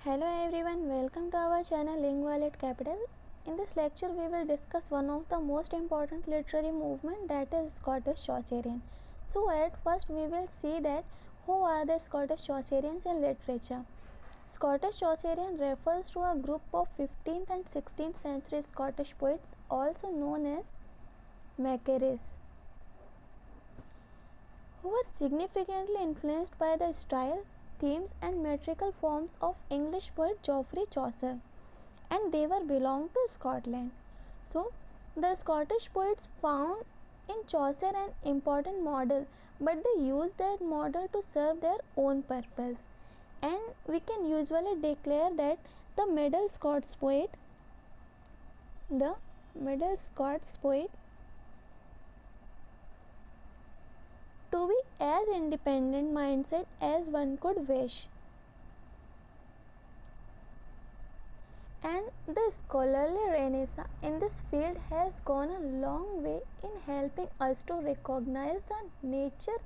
Hello everyone, welcome to our channel Lingualit Capital. In this lecture, we will discuss one of the most important literary movement, that is Scottish Chaucerian. So at first we will see that who are the Scottish Chaucerians in literature. Scottish Chaucerian refers to a group of 15th and 16th century Scottish poets, also known as Macquaries, who were significantly influenced by the style, themes and metrical forms of English poet Geoffrey Chaucer, and they were belonged to Scotland. So the Scottish poets found in Chaucer an important model, but they used that model to serve their own purpose, and we can usually declare that the Middle Scots poet the Middle Scots poet to be as independent mindset as one could wish. And the scholarly renaissance in this field has gone a long way in helping us to recognize the nature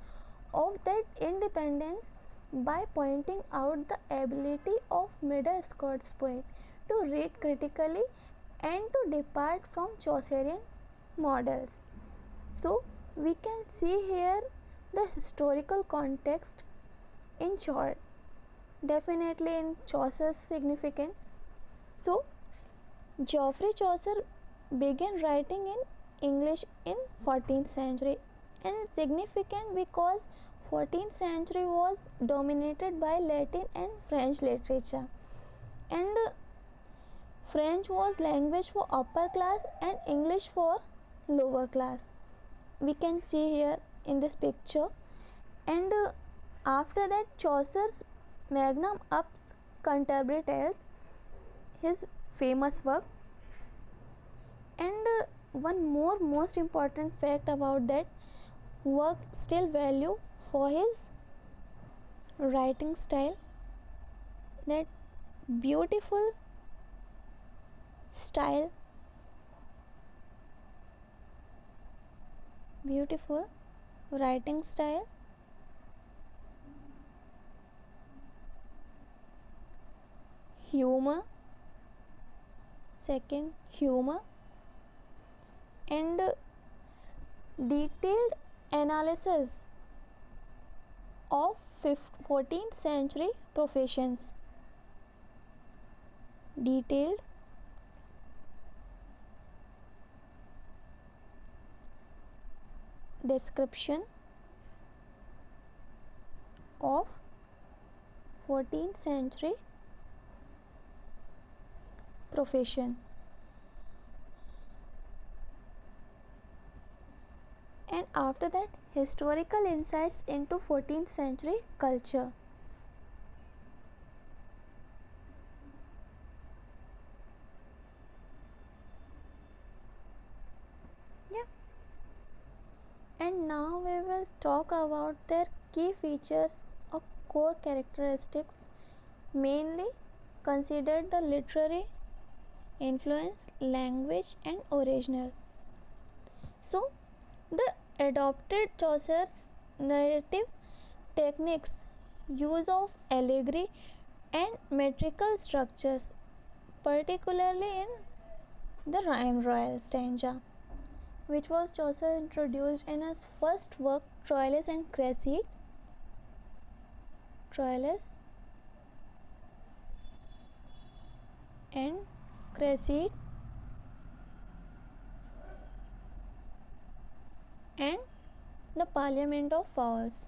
of that independence by pointing out the ability of Middle Scots poet to read critically and to depart from Chaucerian models. So we can see here the historical context in short. Definitely in Chaucer's significant. So Geoffrey Chaucer began writing in English in 14th century, and significant because 14th century was dominated by Latin and French literature, and French was language for upper class and English for lower class. We can see here in this picture. And after that, Chaucer's magnum opus Canterbury Tales, his famous work. And one more most important fact about that work, still value for his writing style, that beautiful style, beautiful writing style, humor, second humor, and detailed analysis of 14th century professions, detailed description of 14th century profession, and after that historical insights into 14th century culture. Yeah, and now we will talk about their key features or core characteristics, mainly considered the literary influence, language and original. So the adopted Chaucer's narrative techniques, use of allegory and metrical structures, particularly in the rhyme royal stanza, which was Chaucer introduced in his first work Troilus and Cresside. Troilus and Cresside, and the Parliament of Fowls.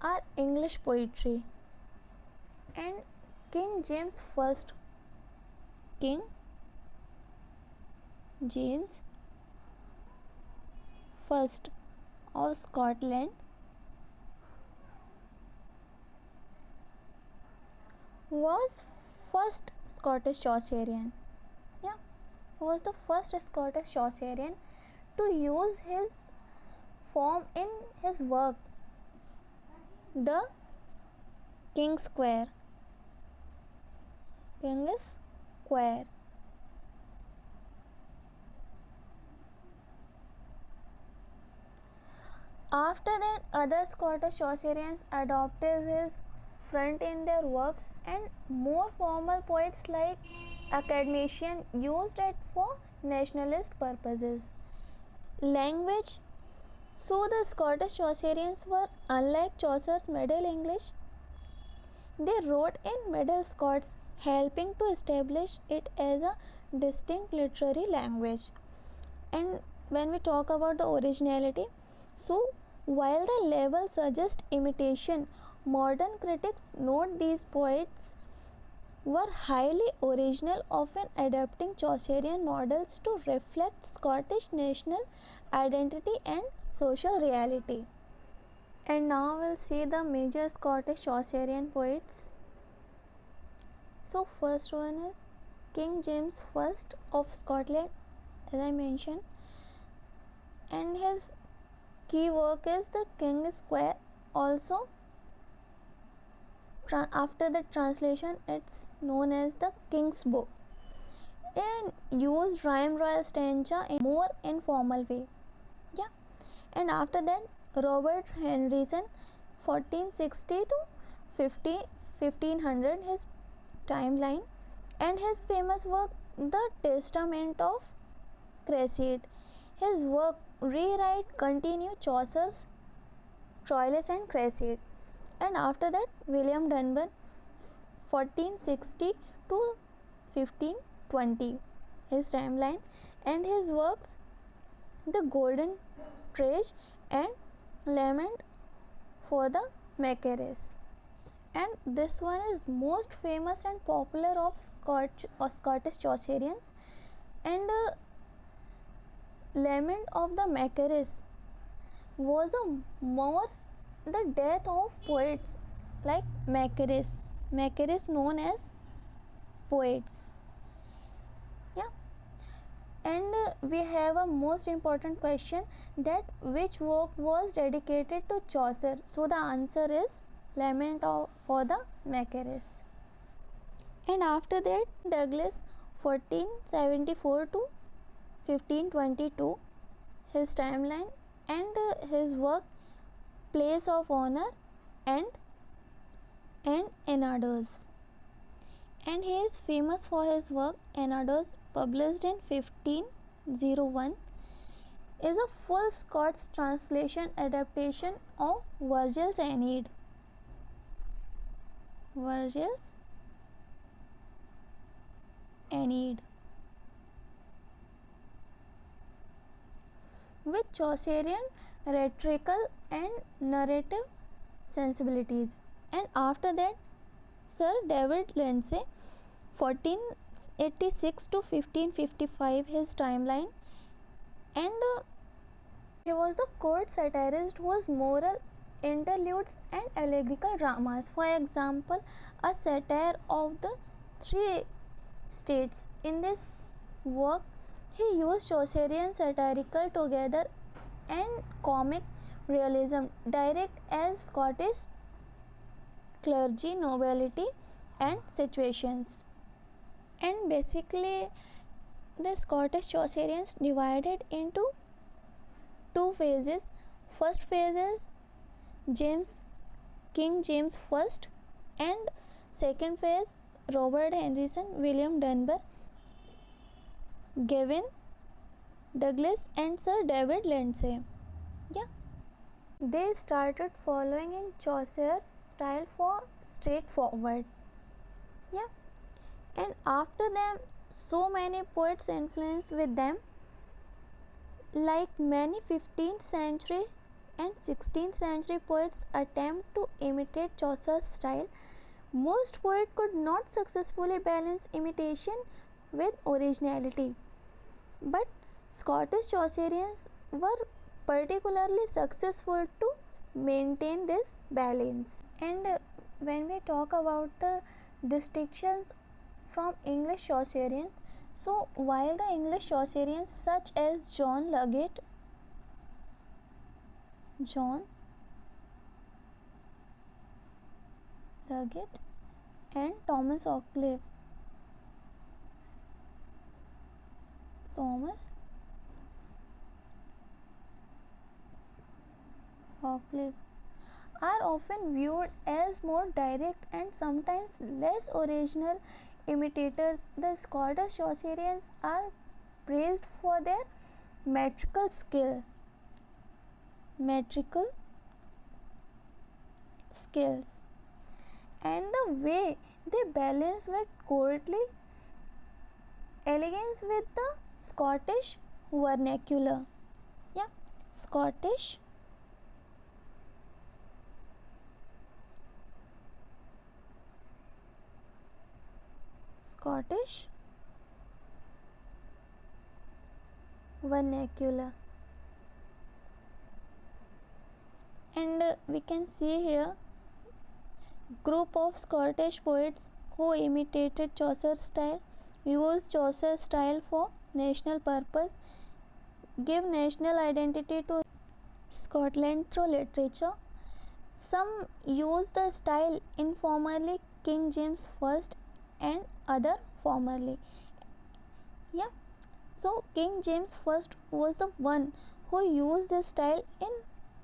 Are English poetry, and King James I, King James I of Scotland was first Scottish Chaucerian. Yeah, he was the first Scottish Chaucerian to use his form in his work, the King's Square. King's Square. After that, other Scottish Chaucerians adopted his front in their works, and more formal poets like academicians used it for nationalist purposes. Language. So the Scottish Chaucerians were unlike Chaucer's Middle English. They wrote in Middle Scots, helping to establish it as a distinct literary language. And when we talk about the originality, so while the label suggests imitation, modern critics note these poets were highly original, often adapting Chaucerian models to reflect Scottish national identity and social reality. And now we'll see the major Scottish Chaucerian poets. So first one is King James I of Scotland, as I mentioned, and his key work is the King's Square. Also, after the translation, it's known as the King's Book, and used rhyme royal stanza in more informal way. Yeah, and after that, Robert Henryson, 1460 to 1500, his timeline, and his famous work, The Testament of Cressida. His work rewrite continue Chaucer's Troilus and Cressida. And after that, William Dunbar, 1460 to 1520, his timeline, and his works, The Golden Treasure and Lament for the Macaires. And this one is most famous and popular of Scottish Chaucerians, and Lament of the Macaires was a more the death of poets like Macaires known as poets. Yeah, and we have a most important question, that which work was dedicated to Chaucer. So the answer is Lament for the Macaires. And after that, Douglas, 1474 to 1522, his timeline, and his work Place of Honor and Enadas. And he is famous for his work Enadas, published in 1501, is a full Scots translation adaptation of Virgil's Aeneid. Virgil's Aeneid, with Chaucerian rhetorical and narrative sensibilities. And after that, Sir David Lindsay, 1486 to 1555, his timeline, and he was the court satirist whose moral interludes and allegorical dramas. For example, a satire of the three states. In this work, he used Chaucerian satirical together and comic realism, direct as Scottish clergy, nobility, and situations. And basically, the Scottish Chaucerians divided into two phases. First phase is King James I, and second phase Robert Henryson, William Dunbar, Gavin Douglas, and Sir David Lindsay. Yeah, they started following in Chaucer's style for straightforward. Yeah, and after them, so many poets influenced with them, like many 15th century and 16th century poets attempt to imitate Chaucer's style. Most poets could not successfully balance imitation with originality, but Scottish Chaucerians were particularly successful to maintain this balance. And when we talk about the distinctions from English Chaucerians, so while the English Chaucerians such as John Luggate and Thomas Occleve Wycliffe are often viewed as more direct and sometimes less original imitators. The Scottish Chaucerians are praised for their metrical skill. Metrical skills and the way they balance with courtly elegance with the Scottish vernacular. Yeah, Scottish Scottish vernacular. And we can see here group of Scottish poets who imitated Chaucer's style, used Chaucer's style for national purpose, give national identity to Scotland through literature. Some use the style informally, King James first and other formally. Yeah, so King James first was the one who used this style in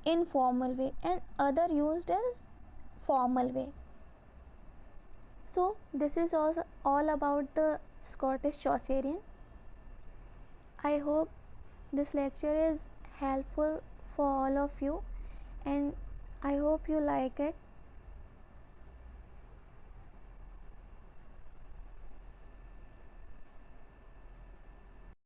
informal way and other used as formal way. So this is also all about the Scottish Chaucerian. I hope this lecture is helpful for all of you and I hope you like it.